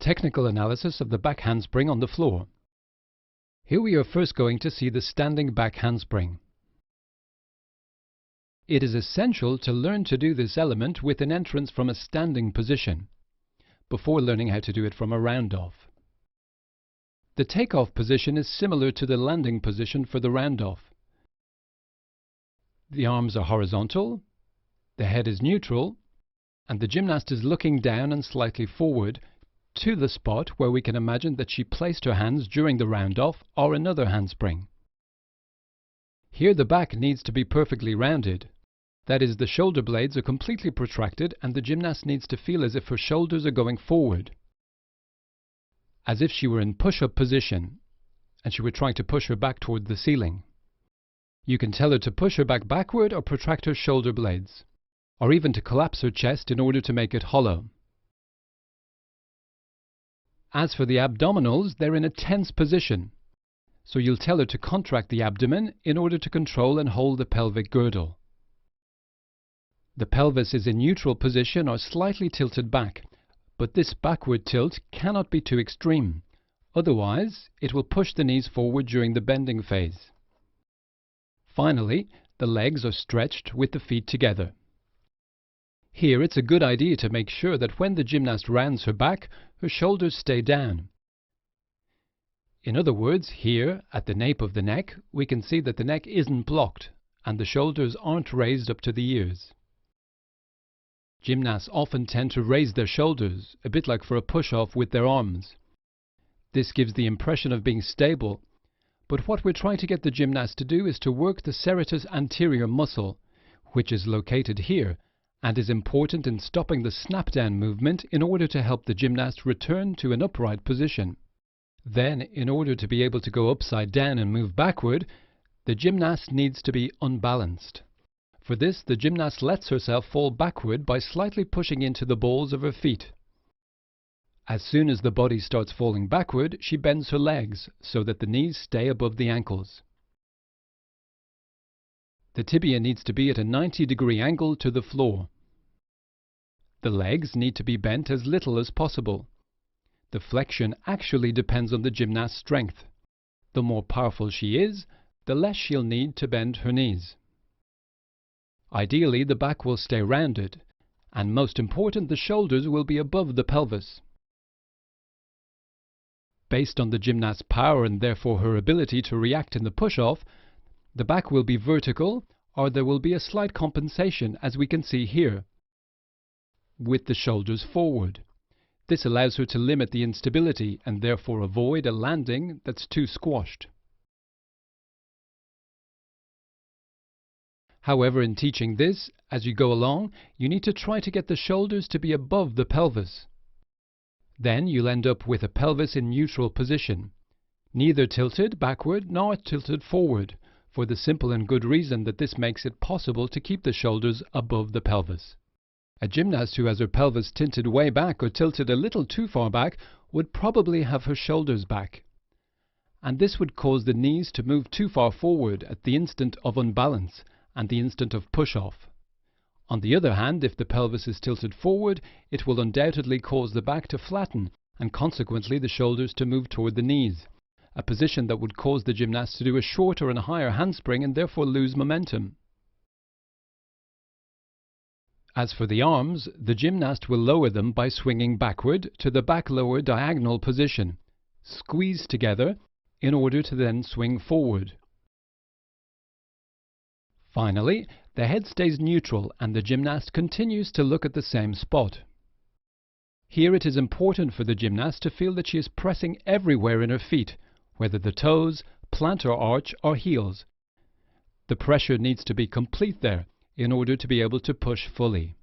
Technical analysis of the back handspring on the floor. Here we are first going to see the standing back handspring. It is essential to learn to do this element with an entrance from a standing position, before learning how to do it from a round-off. The takeoff position is similar to the landing position for the round-off. The arms are horizontal, the head is neutral, and the gymnast is looking down and slightly forward to the spot where we can imagine that she placed her hands during the round-off or another handspring. Here the back needs to be perfectly rounded. That is, the shoulder blades are completely protracted and the gymnast needs to feel as if her shoulders are going forward, as if she were in push-up position and she were trying to push her back toward the ceiling. You can tell her to push her back backward or protract her shoulder blades, or even to collapse her chest in order to make it hollow. As for the abdominals, they're in a tense position, so you'll tell her to contract the abdomen in order to control and hold the pelvic girdle. The pelvis is in neutral position or slightly tilted back, but this backward tilt cannot be too extreme, otherwise it will push the knees forward during the bending phase. Finally, the legs are stretched with the feet together. Here it's a good idea to make sure that when the gymnast rounds her back, her shoulders stay down. In other words, here at the nape of the neck, we can see that the neck isn't blocked and the shoulders aren't raised up to the ears. Gymnasts often tend to raise their shoulders, a bit like for a push-off with their arms. This gives the impression of being stable, but what we're trying to get the gymnast to do is to work the serratus anterior muscle, which is located here, and is important in stopping the snap-down movement in order to help the gymnast return to an upright position. Then, in order to be able to go upside down and move backward, the gymnast needs to be unbalanced. For this, the gymnast lets herself fall backward by slightly pushing into the balls of her feet. As soon as the body starts falling backward, she bends her legs so that the knees stay above the ankles. The tibia needs to be at a 90-degree angle to the floor. The legs need to be bent as little as possible. The flexion actually depends on the gymnast's strength. The more powerful she is, the less she'll need to bend her knees. Ideally, the back will stay rounded, and most important, the shoulders will be above the pelvis. Based on the gymnast's power and therefore her ability to react in the push-off, the back will be vertical, or there will be a slight compensation, as we can see here, with the shoulders forward. This allows her to limit the instability and therefore avoid a landing that's too squashed. However, in teaching this, as you go along, you need to try to get the shoulders to be above the pelvis. Then you'll end up with a pelvis in neutral position, neither tilted backward nor tilted forward, for the simple and good reason that this makes it possible to keep the shoulders above the pelvis. A gymnast who has her pelvis tilted way back or tilted a little too far back would probably have her shoulders back, and this would cause the knees to move too far forward at the instant of unbalance and the instant of push-off. On the other hand, if the pelvis is tilted forward, it will undoubtedly cause the back to flatten and consequently the shoulders to move toward the knees, a position that would cause the gymnast to do a shorter and higher handspring and therefore lose momentum. As for the arms, the gymnast will lower them by swinging backward to the back-lower diagonal position, squeeze together in order to then swing forward. Finally, the head stays neutral and the gymnast continues to look at the same spot. Here it is important for the gymnast to feel that she is pressing everywhere in her feet, whether the toes, plantar arch or heels. The pressure needs to be complete there in order to be able to push fully.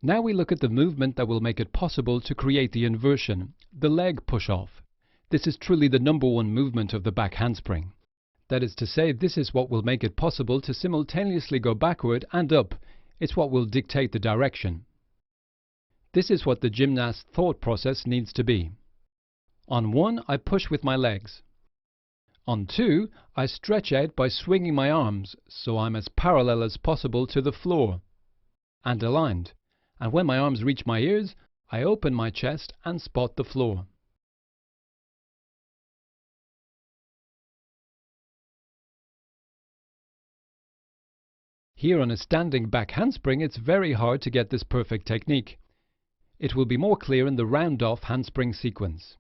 Now we look at the movement that will make it possible to create the inversion, the leg push-off. This is truly the #1 movement of the back handspring. That is to say, this is what will make it possible to simultaneously go backward and up. It's what will dictate the direction. This is what the gymnast's thought process needs to be. On 1, I push with my legs. On 2, I stretch out by swinging my arms so I'm as parallel as possible to the floor and aligned. And when my arms reach my ears, I open my chest and spot the floor. Here on a standing back handspring, it's very hard to get this perfect technique. It will be more clear in the round-off handspring sequence.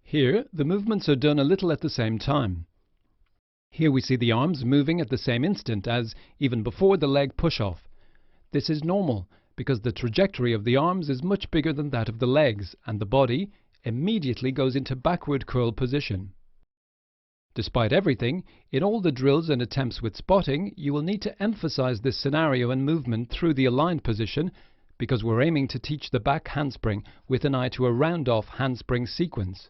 Here, the movements are done a little at the same time. Here we see the arms moving at the same instant as even before the leg push-off. This is normal because the trajectory of the arms is much bigger than that of the legs, and the body immediately goes into backward curl position. Despite everything, in all the drills and attempts with spotting, you will need to emphasize this scenario and movement through the aligned position because we're aiming to teach the back handspring with an eye to a round-off handspring sequence,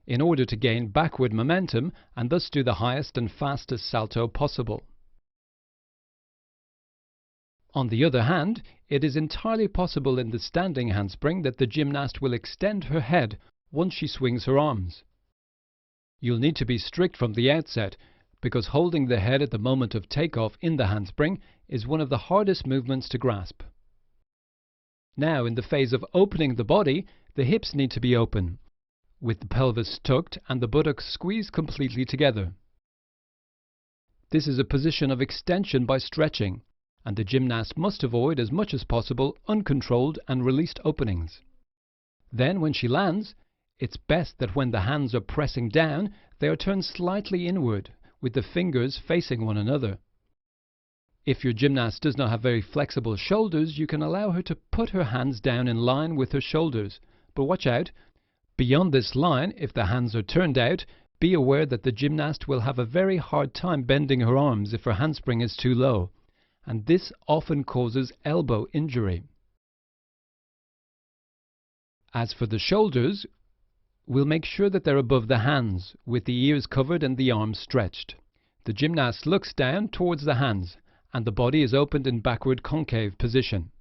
in order to gain backward momentum and thus do the highest and fastest salto possible. On the other hand, it is entirely possible in the standing handspring that the gymnast will extend her head once she swings her arms. You'll need to be strict from the outset, because holding the head at the moment of takeoff in the handspring is one of the hardest movements to grasp. Now, in the phase of opening the body, the hips need to be open, with the pelvis tucked and the buttocks squeezed completely together. This is a position of extension by stretching, and the gymnast must avoid as much as possible uncontrolled and released openings. Then, when she lands, it's best that when the hands are pressing down, they are turned slightly inward, with the fingers facing one another. If your gymnast does not have very flexible shoulders, you can allow her to put her hands down in line with her shoulders. But watch out! Beyond this line, if the hands are turned out, be aware that the gymnast will have a very hard time bending her arms if her handspring is too low, and this often causes elbow injury. As for the shoulders, we'll make sure that they're above the hands, with the ears covered and the arms stretched. The gymnast looks down towards the hands, and the body is opened in backward concave position.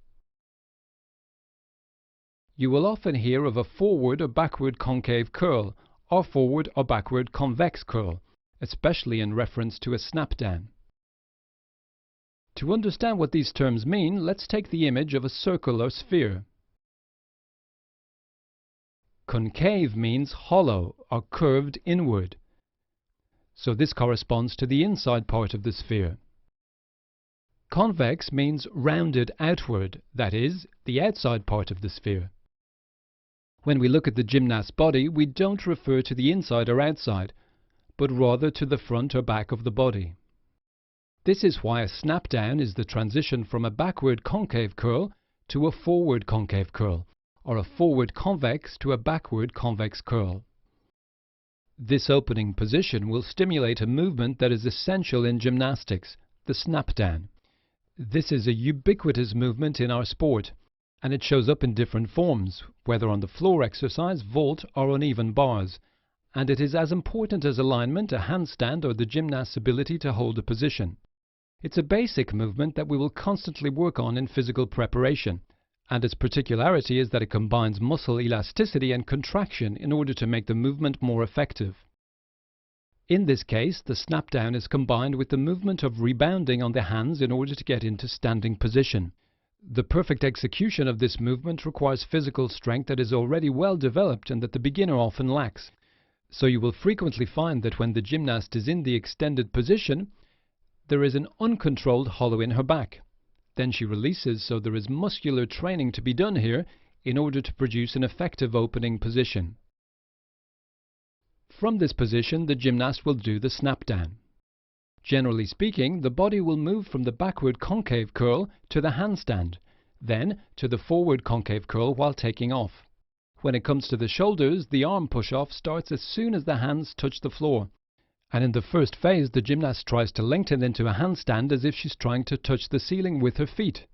You will often hear of a forward or backward concave curl, or forward or backward convex curl, especially in reference to a snap down. To understand what these terms mean, let's take the image of a circle or sphere. Concave means hollow or curved inward, so this corresponds to the inside part of the sphere. Convex means rounded outward, that is, the outside part of the sphere. When we look at the gymnast's body, we don't refer to the inside or outside, but rather to the front or back of the body. This is why a snap down is the transition from a backward concave curl to a forward concave curl, or a forward convex to a backward convex curl. This opening position will stimulate a movement that is essential in gymnastics, the snap down. This is a ubiquitous movement in our sport, and it shows up in different forms, whether on the floor exercise, vault or uneven bars, and it is as important as alignment, a handstand or the gymnast's ability to hold a position. It's a basic movement that we will constantly work on in physical preparation, and its particularity is that it combines muscle elasticity and contraction in order to make the movement more effective. In this case, the snap down is combined with the movement of rebounding on the hands in order to get into standing position. The perfect execution of this movement requires physical strength that is already well developed and that the beginner often lacks. So you will frequently find that when the gymnast is in the extended position, there is an uncontrolled hollow in her back. Then she releases, so there is muscular training to be done here in order to produce an effective opening position. From this position, the gymnast will do the snap down. Generally speaking, the body will move from the backward concave curl to the handstand, then to the forward concave curl while taking off. When it comes to the shoulders, the arm push-off starts as soon as the hands touch the floor, and in the first phase the gymnast tries to lengthen into a handstand as if she's trying to touch the ceiling with her feet,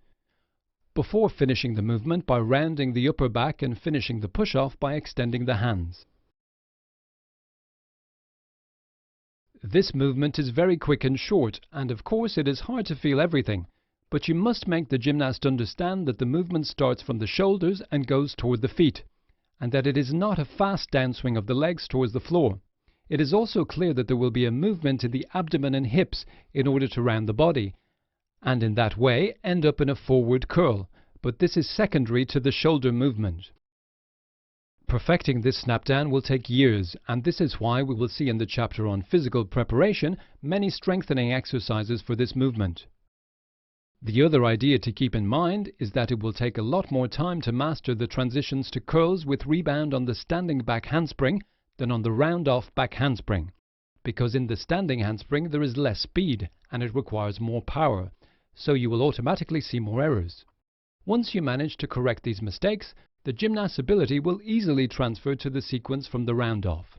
before finishing the movement by rounding the upper back and finishing the push-off by extending the hands. This movement is very quick and short, and of course it is hard to feel everything, but you must make the gymnast understand that the movement starts from the shoulders and goes toward the feet, and that it is not a fast downswing of the legs towards the floor. It is also clear that there will be a movement in the abdomen and hips in order to round the body, and in that way end up in a forward curl, but this is secondary to the shoulder movement. Perfecting this snap-down will take years, and this is why we will see in the chapter on physical preparation many strengthening exercises for this movement. The other idea to keep in mind is that it will take a lot more time to master the transitions to curls with rebound on the standing back handspring than on the round-off back handspring, because in the standing handspring there is less speed and it requires more power, so you will automatically see more errors. Once you manage to correct these mistakes, the gymnast's ability will easily transfer to the sequence from the round-off.